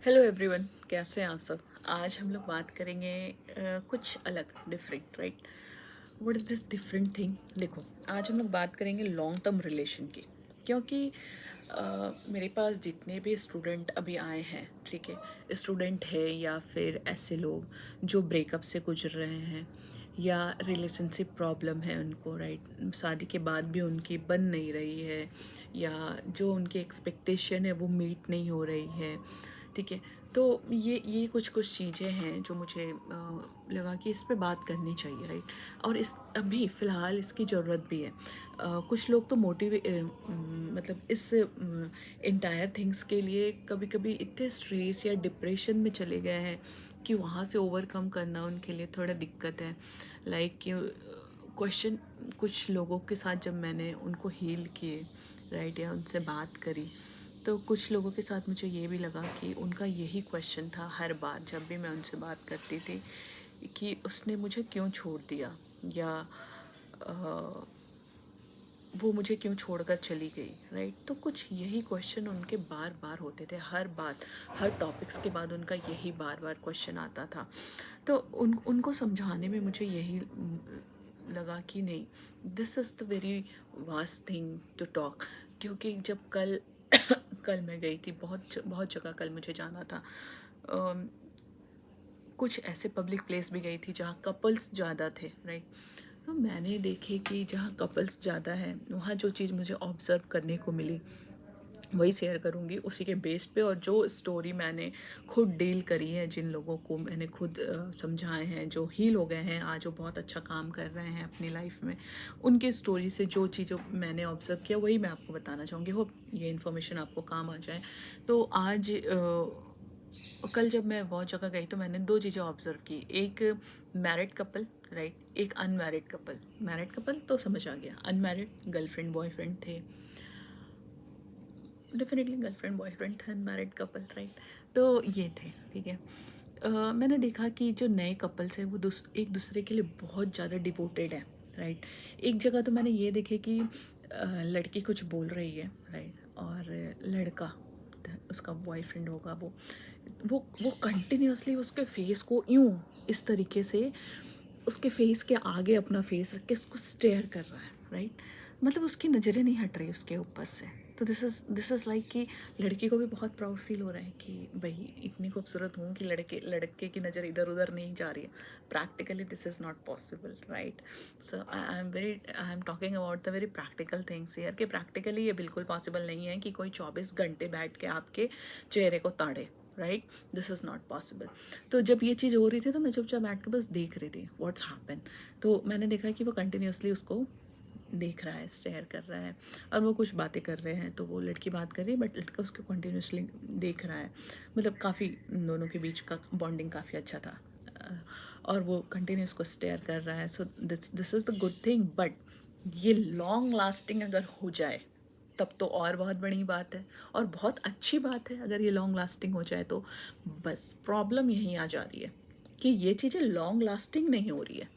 Hello everyone, कैसे हैं आप सब। आज हम लोग बात करेंगे कुछ अलग different, right. What is this different thing. देखो, आज हम लोग बात करेंगे लॉन्ग टर्म रिलेशन की, क्योंकि मेरे पास जितने भी स्टूडेंट अभी आए हैं, ठीक है, स्टूडेंट है या फिर ऐसे लोग जो ब्रेकअप से गुजर रहे हैं या रिलेशनशिप प्रॉब्लम है उनको, राइट, शादी के बाद भी उनकी बन नहीं रही है या जो उनकी एक्सपेक्टेशन है वो मीट नहीं हो रही है, ठीक है। तो ये कुछ कुछ चीज़ें हैं जो मुझे लगा कि इस पे बात करनी चाहिए, राइट। और इस अभी फ़िलहाल इसकी ज़रूरत भी है। कुछ लोग तो मतलब इस इंटायर थिंग्स के लिए कभी कभी इतने स्ट्रेस या डिप्रेशन में चले गए हैं कि वहाँ से ओवरकम करना उनके लिए थोड़ा दिक्कत है। लाइक क्वेश्चन, कुछ लोगों के साथ जब मैंने उनको हील किए, राइट, या उनसे बात करी, तो कुछ लोगों के साथ मुझे ये भी लगा कि उनका यही क्वेश्चन था हर बार जब भी मैं उनसे बात करती थी कि उसने मुझे क्यों छोड़ दिया, या अ, वो मुझे क्यों छोड़कर चली गई, राइट। तो कुछ यही क्वेश्चन उनके बार बार होते थे, हर बात, हर टॉपिक्स के बाद उनका यही बार बार क्वेश्चन आता था। तो उनको समझाने में मुझे यही लगा कि नहीं, this is the very vast thing to talk. क्योंकि जब कल कल मैं गई थी, बहुत बहुत जगह कल मुझे जाना था। अम, कुछ ऐसे पब्लिक प्लेस भी गई थी जहाँ कपल्स ज़्यादा थे, राइट। तो मैंने देखे कि जहाँ कपल्स ज़्यादा हैं वहाँ जो चीज़ मुझे ऑब्ज़र्व करने को मिली वही शेयर करूँगी उसी के बेस पे। और जो स्टोरी मैंने खुद डील करी है, जिन लोगों को मैंने खुद समझाए हैं, जो हील हो गए हैं आज, वो बहुत अच्छा काम कर रहे हैं अपनी लाइफ में, उनके स्टोरी से जो चीज़ों मैंने ऑब्ज़र्व किया वही मैं आपको बताना चाहूँगी। होप ये इन्फॉर्मेशन आपको काम आ जाए। तो आज कल जब मैं बहुत जगह गई तो मैंने दो चीज़ें ऑब्ज़र्व की। एक मैरिड कपल, राइट, एक अनमैरिड कपल। मैरिड कपल तो समझ आ गया, अनमैरिड गर्लफ्रेंड बॉयफ्रेंड थे, डेफिनेटली गर्लफ्रेंड बॉयफ्रेंड थे, अनमैरिड कपल, राइट। तो ये थे, ठीक है। मैंने देखा कि जो नए कपल्स हैं वो एक दूसरे के लिए बहुत ज़्यादा डिवोटेड है, राइट। एक जगह तो मैंने ये देखे कि लड़की कुछ बोल रही है, राइट, और लड़का, उसका बॉयफ्रेंड होगा, वो कंटिन्यूअसली उसके फेस को यूं इस तरीके से उसके फेस के आगे अपना फेस रख के उसको स्टेयर कर रहा है, राइट। मतलब उसकी नज़रें नहीं हट रही उसके ऊपर से। तो दिस इज़ लाइक कि लड़की को भी बहुत प्राउड फील हो रहा है कि भाई इतनी खूबसूरत हूँ कि लड़के लड़के की नज़र इधर उधर नहीं जा रही है। Practically this is not possible, right. So I am talking about the very practical things here, कि प्रैक्टिकली ये बिल्कुल पॉसिबल नहीं है कि कोई 24 घंटे बैठ के आपके चेहरे को ताड़े, right. This is not possible. तो जब ये चीज़ हो रही थी तो मैं चुपचाप बैठ के बस देख रही थी व्हाट्स हैपन। तो मैंने देखा कि वो कंटिन्यूसली उसको देख रहा है, स्टेयर कर रहा है, और वो कुछ बातें कर रहे हैं। तो वो लड़की बात कर रही है बट लड़का उसको कंटिन्यूसली देख रहा है। मतलब काफ़ी दोनों के बीच का बॉन्डिंग काफ़ी अच्छा था। अ, और वो कंटिन्यूस को स्टेयर कर रहा है। So this is the good thing. But ये लॉन्ग लास्टिंग अगर हो जाए तब तो और बहुत बड़ी बात है और बहुत अच्छी बात है अगर ये लॉन्ग लास्टिंग हो जाए तो। बस प्रॉब्लम यहीं आ जा रही है कि ये चीज़ें लॉन्ग लास्टिंग नहीं हो रही है,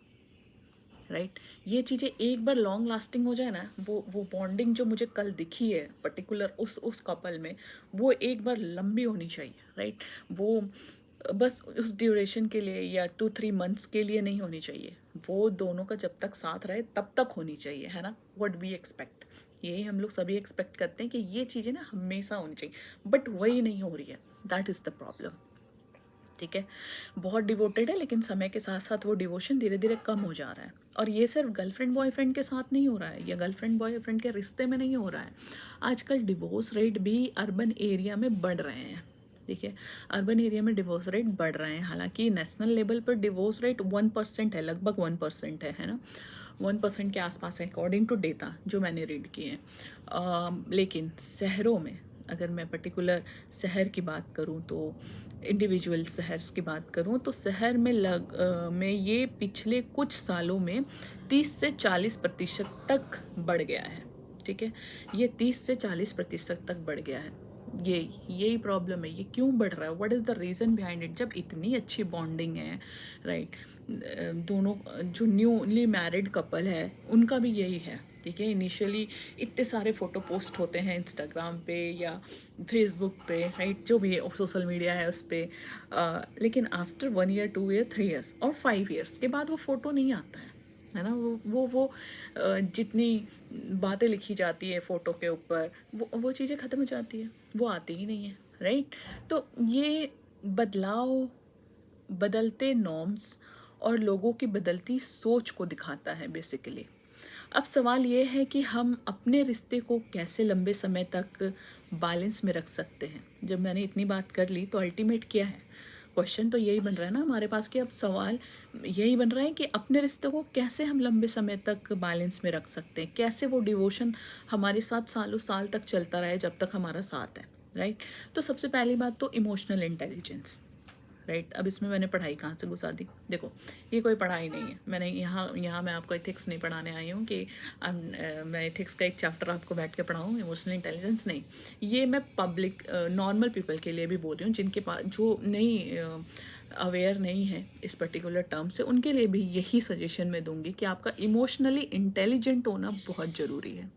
राइट। ये चीज़ें एक बार लॉन्ग लास्टिंग हो जाए ना, वो बॉन्डिंग जो मुझे कल दिखी है पर्टिकुलर उस कपल में, वो एक बार लंबी होनी चाहिए, राइट। वो बस उस ड्यूरेशन के लिए या 2-3 मंथ्स के लिए नहीं होनी चाहिए। वो दोनों का जब तक साथ रहे तब तक होनी चाहिए, है ना। व्हाट वी एक्सपेक्ट, यही हम लोग सभी एक्सपेक्ट करते हैं कि ये चीज़ें ना हमेशा होनी चाहिए, बट वही नहीं हो रही है। दैट इज़ द प्रॉब्लम, ठीक है। बहुत डिवोटेड है लेकिन समय के साथ साथ वो डिवोशन धीरे धीरे कम हो जा रहा है। और ये सिर्फ गर्लफ्रेंड बॉयफ्रेंड के साथ नहीं हो रहा है, या गर्लफ्रेंड बॉयफ्रेंड के रिश्ते में नहीं हो रहा है। आजकल डिवोर्स रेट भी अर्बन एरिया में बढ़ रहे हैं, ठीक है। अर्बन एरिया में डिवोर्स रेट बढ़ रहे हैं। हालांकि नेशनल लेवल पर डिवोर्स रेट 1% है, लगभग 1% है ना। 1% के आसपास है अकॉर्डिंग टू डेटा जो मैंने रीड किए हैं। लेकिन शहरों में, अगर मैं पर्टिकुलर शहर की बात करूं तो इंडिविजुअल शहर्स की बात करूं तो शहर में में ये पिछले कुछ सालों में 30 से 40% तक बढ़ गया है, ठीक है। ये 30 से 40% तक बढ़ गया है। यही प्रॉब्लम है, ये क्यों बढ़ रहा है, what is the reason behind it. जब इतनी अच्छी बॉन्डिंग है, राइट। दोनों जो न्यूली मैरिड कपल है उनका भी यही है ठीक है। इनिशियली इतने सारे फ़ोटो पोस्ट होते हैं इंस्टाग्राम पे या फेसबुक पे, राइट, जो भी सोशल मीडिया है उस पर, लेकिन आफ्टर 1 ईयर 2 ईयर 3 ईयर्स और 5 ईयर्स के बाद वो फ़ोटो नहीं आता है ना। जितनी बातें लिखी जाती है फ़ोटो के ऊपर, वो चीज़ें ख़त्म हो जाती है, वो आती ही नहीं है, राइट। तो ये बदलाव बदलते नॉर्म्स और लोगों की बदलती सोच को दिखाता है बेसिकली। अब सवाल ये है कि हम अपने रिश्ते को कैसे लंबे समय तक बैलेंस में रख सकते हैं। जब मैंने इतनी बात कर ली तो अल्टीमेट क्या है, क्वेश्चन तो यही बन रहा है ना हमारे पास कि अब सवाल यही बन रहा है कि अपने रिश्ते को कैसे हम लंबे समय तक बैलेंस में रख सकते हैं, कैसे वो डिवोशन हमारे साथ सालों साल तक चलता रहे जब तक हमारा साथ है, राइट। तो सबसे पहली बात तो इमोशनल इंटेलिजेंस, राइट। अब इसमें मैंने पढ़ाई कहाँ से घुसा दी, देखो ये कोई पढ़ाई नहीं है। मैंने यहाँ मैं आपको एथिक्स नहीं पढ़ाने आई हूँ कि मैं एथिक्स का एक चैप्टर आपको बैठ के पढ़ाऊँ, इमोशनल इंटेलिजेंस नहीं। ये मैं पब्लिक नॉर्मल पीपल के लिए भी बोल रही हूँ, जिनके पास जो नहीं अवेयर नहीं है इस पर्टिकुलर टर्म से, उनके लिए भी यही सजेशन मैं दूंगी कि आपका इमोशनली इंटेलिजेंट होना बहुत ज़रूरी है,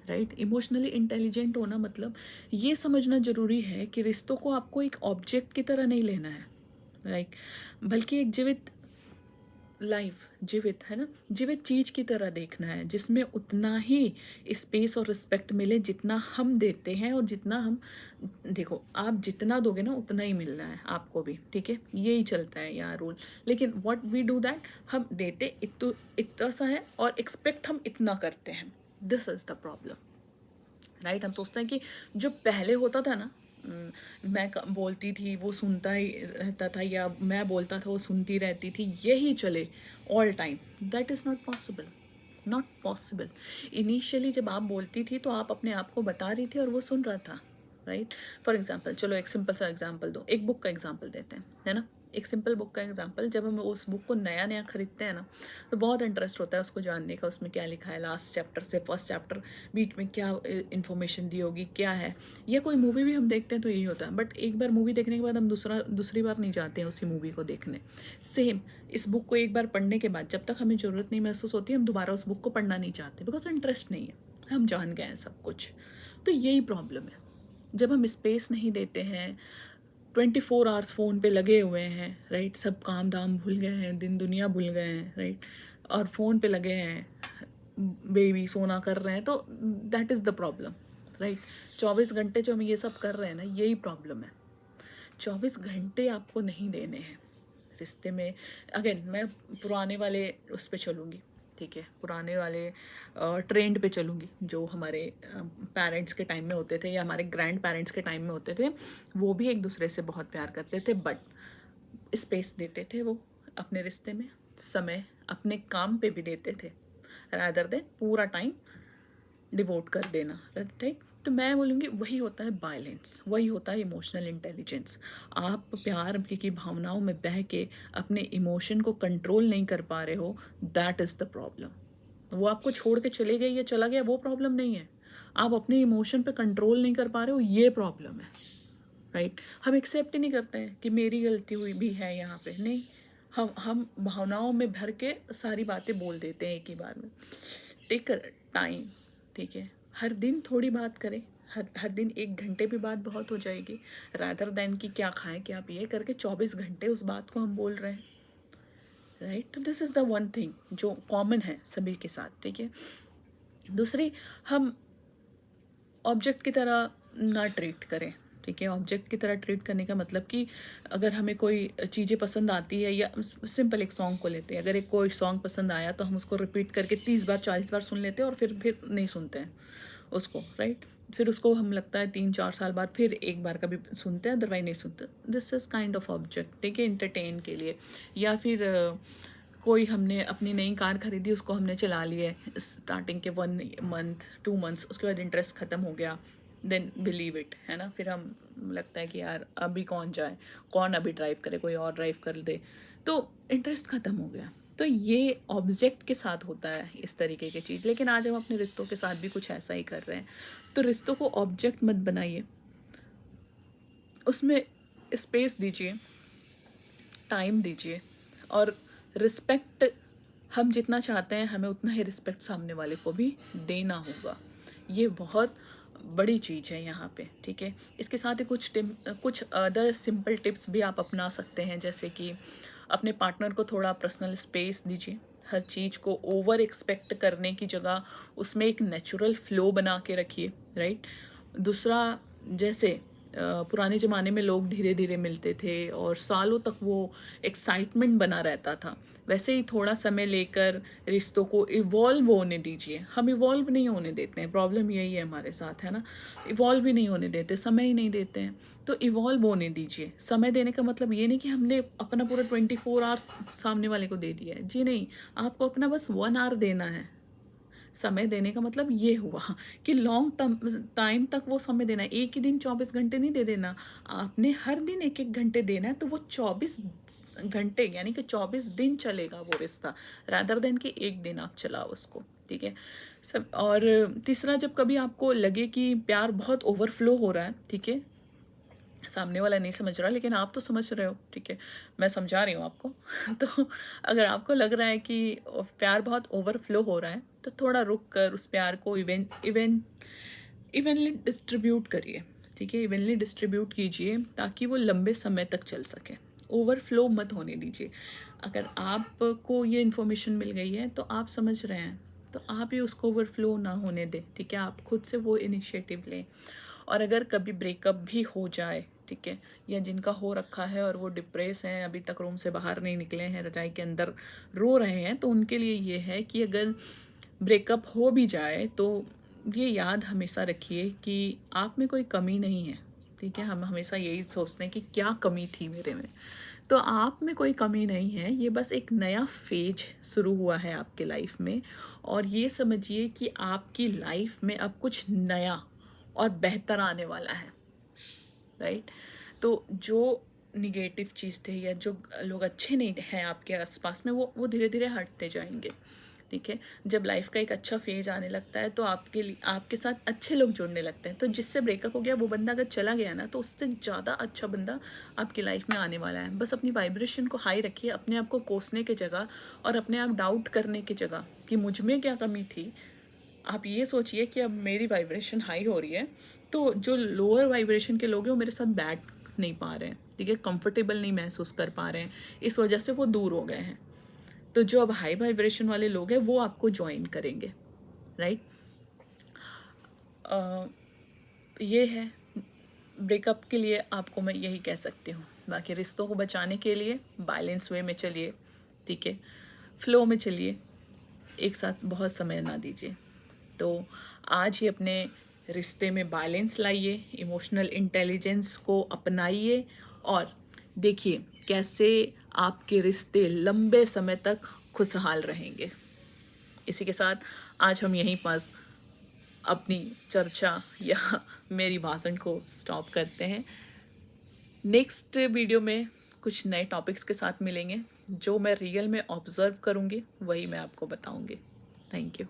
राइट। इमोशनली इंटेलिजेंट होना मतलब ये समझना ज़रूरी है कि रिश्तों को आपको एक ऑब्जेक्ट की तरह नहीं लेना है, राइट, बल्कि एक जीवित लाइफ, जीवित है ना, जीवित चीज़ की तरह देखना है, जिसमें उतना ही स्पेस और रिस्पेक्ट मिले जितना हम देते हैं, और जितना हम, देखो आप जितना दोगे ना उतना ही मिलना है आपको भी, ठीक है, यही चलता है यहाँ रूल। लेकिन व्हाट वी डू दैट, हम देते इतना सा है और एक्सपेक्ट हम इतना करते हैं, this is the problem, right. हम सोचते हैं कि जो पहले होता था ना, मैं बोलती थी वो सुनता ही रहता था, या मैं बोलता था वो सुनती रहती थी, यही चले all time, that is not possible, not possible. Initially जब आप बोलती थी तो आप अपने आप को बता रही थी और वो सुन रहा था, राइट। फॉर एग्जाम्पल, चलो एक सिंपल सा एग्जाम्पल दो, एक बुक का एग्जाम्पल देते हैं, है ना। एक सिंपल बुक का एग्जाम्पल, जब हम उस बुक को नया नया खरीदते हैं ना, तो बहुत इंटरेस्ट होता है उसको जानने का, उसमें क्या लिखा है लास्ट चैप्टर से फर्स्ट चैप्टर, बीच में क्या इन्फॉर्मेशन दी होगी, क्या है। या कोई मूवी भी हम देखते हैं तो यही होता है, बट एक बार मूवी देखने के बाद हम दूसरी बार नहीं जाते हैं उसी मूवी को देखने। सेम इस बुक को एक बार पढ़ने के बाद जब तक हमें ज़रूरत नहीं महसूस होती, हम दोबारा उस बुक को पढ़ना नहीं चाहते, बिकॉज इंटरेस्ट नहीं है, हम जान गए हैं सब कुछ। तो यही प्रॉब्लम है, जब हम स्पेस नहीं देते हैं, 24 आवर्स फ़ोन पे लगे हुए हैं, राइट, सब काम धाम भूल गए हैं, दिन दुनिया भूल गए हैं, राइट, और फ़ोन पे लगे हैं, बेबी सोना कर रहे हैं, तो that is the problem, right. 24 घंटे जो हम ये सब कर रहे हैं ना, यही प्रॉब्लम है। 24 घंटे आपको नहीं देने हैं रिश्ते में। अगेन मैं पुराने वाले उस पर चलूँगी, ठीक है, पुराने वाले ट्रेंड पे चलूँगी, जो हमारे पेरेंट्स के टाइम में होते थे या हमारे ग्रैंड पेरेंट्स के टाइम में होते थे। वो भी एक दूसरे से बहुत प्यार करते थे, बट स्पेस देते थे वो अपने रिश्ते में, समय अपने काम पे भी देते थे, रादर देन पूरा टाइम डिवोट कर देना, राइट। तो मैं बोलूँगी वही होता है बैलेंस, वही होता है इमोशनल इंटेलिजेंस। आप प्यार की भावनाओं में बह के अपने इमोशन को कंट्रोल नहीं कर पा रहे हो, दैट इज़ द प्रॉब्लम। वो आपको छोड़ के चले गई या चला गया, वो प्रॉब्लम नहीं है, आप अपने इमोशन पे कंट्रोल नहीं कर पा रहे हो, ये प्रॉब्लम है, राइट। हम एक्सेप्ट ही नहीं करते हैं कि मेरी गलती हुई भी है यहाँ पे, नहीं, हम भावनाओं में भर के सारी बातें बोल देते हैं एक ही बार में। टेक टाइम, ठीक है, हर दिन थोड़ी बात करें, हर दिन 1 घंटे भी बात बहुत हो जाएगी, रादर देन कि क्या खाएं क्या पिए करके 24 घंटे उस बात को हम बोल रहे हैं, राइट। तो this is the one thing जो कॉमन है सभी के साथ, ठीक है। दूसरी, हम ऑब्जेक्ट की तरह ना ट्रीट करें, ठीक है। ऑब्जेक्ट की तरह ट्रीट करने का मतलब कि अगर हमें कोई चीज़ें पसंद आती है, या सिंपल एक सॉन्ग को लेते हैं, अगर एक कोई सॉन्ग पसंद आया तो हम उसको रिपीट करके 30 बार 40 बार सुन लेते हैं और फिर नहीं सुनते हैं उसको, राइट। फिर उसको हम लगता है 3-4 साल बाद फिर एक बार कभी सुनते हैं, अदरवाइज नहीं सुनते। This is kind of object, ठीक है, इंटरटेन के लिए। या फिर कोई हमने अपनी नई कार खरीदी, उसको हमने चला लिया स्टार्टिंग के 1 मंथ 2 मंथ्स, उसके बाद इंटरेस्ट ख़त्म हो गया, देन बिलीव इट, है ना। फिर हम लगता है कि यार अभी कौन जाए, कौन अभी ड्राइव करे, कोई और ड्राइव कर दे, तो इंटरेस्ट ख़त्म हो गया। तो ये ऑब्जेक्ट के साथ होता है इस तरीके की चीज़। लेकिन आज हम अपने रिश्तों के साथ भी कुछ ऐसा ही कर रहे हैं। तो रिश्तों को ऑब्जेक्ट मत बनाइए, उसमें स्पेस दीजिए, टाइम दीजिए, और रिस्पेक्ट हम जितना चाहते हैं हमें उतना ही रिस्पेक्ट सामने वाले को भी देना होगा। ये बहुत बड़ी चीज़ है यहाँ पे, ठीक है। इसके साथ ही कुछ अदर सिंपल टिप्स भी आप अपना सकते हैं, जैसे कि अपने पार्टनर को थोड़ा पर्सनल स्पेस दीजिए। हर चीज़ को ओवर एक्सपेक्ट करने की जगह उसमें एक नेचुरल फ्लो बना के रखिए, राइट। दूसरा, जैसे पुराने ज़माने में लोग धीरे धीरे मिलते थे और सालों तक वो एक्साइटमेंट बना रहता था, वैसे ही थोड़ा समय लेकर रिश्तों को इवॉल्व होने दीजिए। हम इवॉल्व नहीं होने देते हैं, प्रॉब्लम यही है हमारे साथ, है ना। इवॉल्व ही नहीं होने देते, समय ही नहीं देते हैं। तो इवॉल्व होने दीजिए। समय देने का मतलब ये नहीं कि हमने अपना पूरा 24 आवर्स सामने वाले को दे दिया है, जी नहीं। आपको अपना बस 1 आवर देना है। समय देने का मतलब ये हुआ कि लॉन्ग टाइम तक वो समय देना है। एक ही दिन 24 घंटे नहीं दे देना, आपने हर दिन एक एक घंटे देना है। तो वो 24 घंटे यानी कि 24 दिन चलेगा वो रिश्ता, रादर देन कि एक दिन आप चलाओ उसको, ठीक है। सब। और तीसरा, जब कभी आपको लगे कि प्यार बहुत ओवरफ्लो हो रहा है, ठीक है, सामने वाला नहीं समझ रहा लेकिन आप तो समझ रहे हो, ठीक है, मैं समझा रही हूँ आपको तो अगर आपको लग रहा है कि प्यार बहुत ओवरफ्लो हो रहा है तो थोड़ा रुक कर उस प्यार को इवनली डिस्ट्रीब्यूट करिए, ठीक है। इवनली डिस्ट्रीब्यूट कीजिए ताकि वो लंबे समय तक चल सके। ओवरफ्लो मत होने दीजिए। अगर आपको ये इन्फॉर्मेशन मिल गई है तो आप समझ रहे हैं, तो आप ही उसको ओवरफ्लो ना होने दें, ठीक है। आप खुद से वो इनिशिएटिव लें। और अगर कभी ब्रेकअप भी हो जाए, ठीक है, या जिनका हो रखा है और वो डिप्रेस हैं, अभी तक रूम से बाहर नहीं निकले हैं, रजाई के अंदर रो रहे हैं, तो उनके लिए ये है कि अगर ब्रेकअप हो भी जाए तो ये याद हमेशा रखिए कि आप में कोई कमी नहीं है, ठीक है। हम हमेशा यही सोचते हैं कि क्या कमी थी मेरे में, तो आप में कोई कमी नहीं है। ये बस एक नया फेज शुरू हुआ है आपके लाइफ में, और ये समझिए कि आपकी लाइफ में अब कुछ नया और बेहतर आने वाला है, राइट। तो जो निगेटिव चीज़ थे या जो लोग अच्छे नहीं हैं आपके आसपास में, वो धीरे धीरे हटते जाएंगे, ठीक है। जब लाइफ का एक अच्छा फेज आने लगता है तो आपके साथ अच्छे लोग जुड़ने लगते हैं। तो जिससे ब्रेकअप हो गया वो बंदा अगर चला गया ना, तो उससे ज़्यादा अच्छा बंदा आपकी लाइफ में आने वाला है। बस अपनी वाइब्रेशन को हाई रखिए, अपने आप को कोसने की जगह और अपने आप डाउट करने की जगह कि मुझ में क्या कमी थी, आप ये सोचिए कि अब मेरी वाइब्रेशन हाई हो रही है, तो जो लोअर वाइब्रेशन के लोग हैं वो मेरे साथ बैठ नहीं पा रहे हैं, ठीक है, कंफर्टेबल नहीं महसूस कर पा रहे हैं, इस वजह से वो दूर हो गए हैं। तो जो अब हाई वाइब्रेशन वाले लोग हैं वो आपको ज्वाइन करेंगे, राइट। ये है ब्रेकअप के लिए आपको मैं यही कह सकती हूँ। बाकी रिश्तों को बचाने के लिए बैलेंस वे में चलिए, ठीक है, फ्लो में चलिए, एक साथ बहुत समय ना दीजिए। तो आज ही अपने रिश्ते में बैलेंस लाइए, इमोशनल इंटेलिजेंस को अपनाइए और देखिए कैसे आपके रिश्ते लंबे समय तक खुशहाल रहेंगे। इसी के साथ आज हम यहीं पास अपनी चर्चा या मेरी भाषण को स्टॉप करते हैं। नेक्स्ट वीडियो में कुछ नए टॉपिक्स के साथ मिलेंगे, जो मैं रियल में ऑब्जर्व करूँगी वही मैं आपको बताऊँगी। Thank you.